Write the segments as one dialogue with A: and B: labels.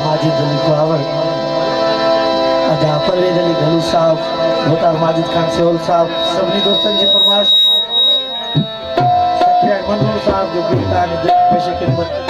A: माजिद अली कुहावर, अदा परवेज अली घलू साहब, भोटार माजिद खान सेवल साहब, सभी दोस्तों जी फरमाइश सखिया मनोहर साहब जो गीता ने पेश खिदमत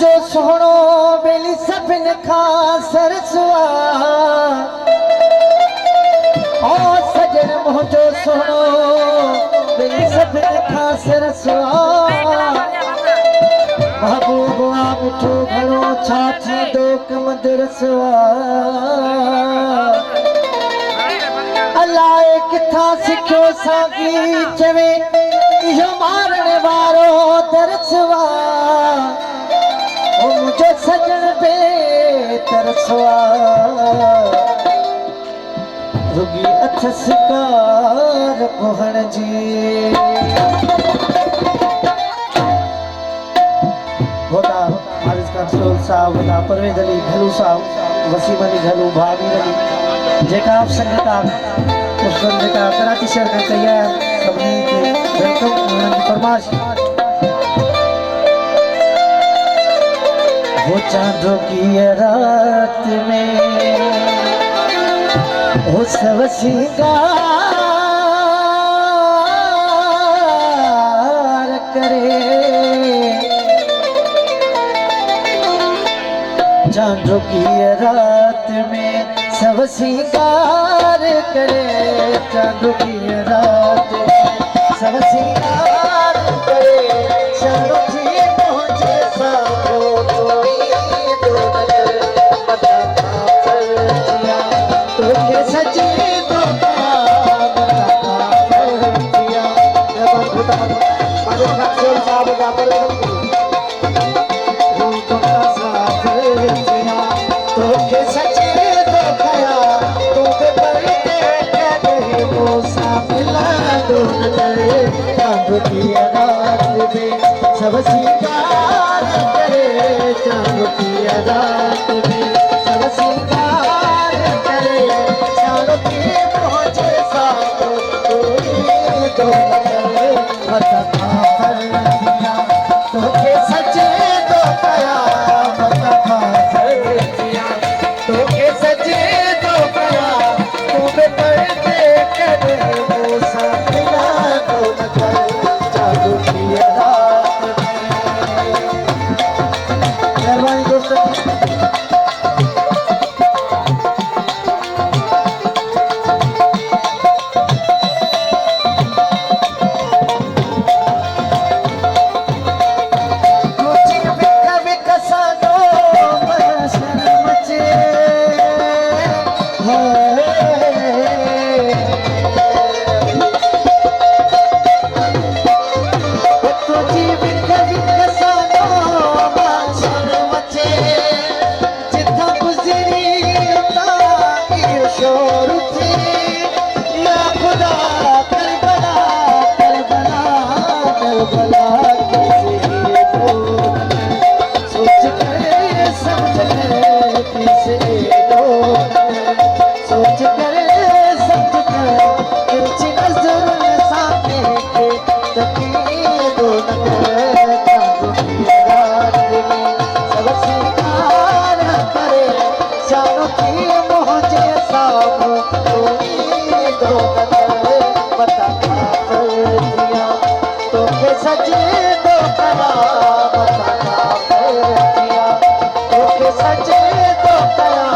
B: जो सोहणो बेली सभिन खां सरसवा ओ सजन मुंहिंजो सोहणो बेली सभिन खां सरसवा महबूबा मिठो घणो छा थींदो कम दरसवा अलाए किथां सिखियो सागी चवे इहो मारण वारो दरसवा मुझे सजन पे तरसवा रुगी अथ सिकार कोहण जी होता हारिस खान सोल साहब होता परवेज अली घलू साहब वसीम अली घलू भाभी अली जेका आप संगीतकार उसन जेका कराची शहर का तैयार सभी के वेलकम उन्हनि फरमाइश वो चांदों की रात में वो सब सिंगार करे चांदों की रात में सब सिंगार करे चांदों की रात में सब सिंगार करे चांदों की पहुंचे साथों सब सिंगार करे चांद की रात में सब सिंगार करे चांद की पहुंचे साथों तो बता फरदिया तो के सचे तो कया बता फरदिया तो के सचे तो कया तू पे पड़ते करे वो साथिया तो बता चांद की सजे दो कया सजे दो कया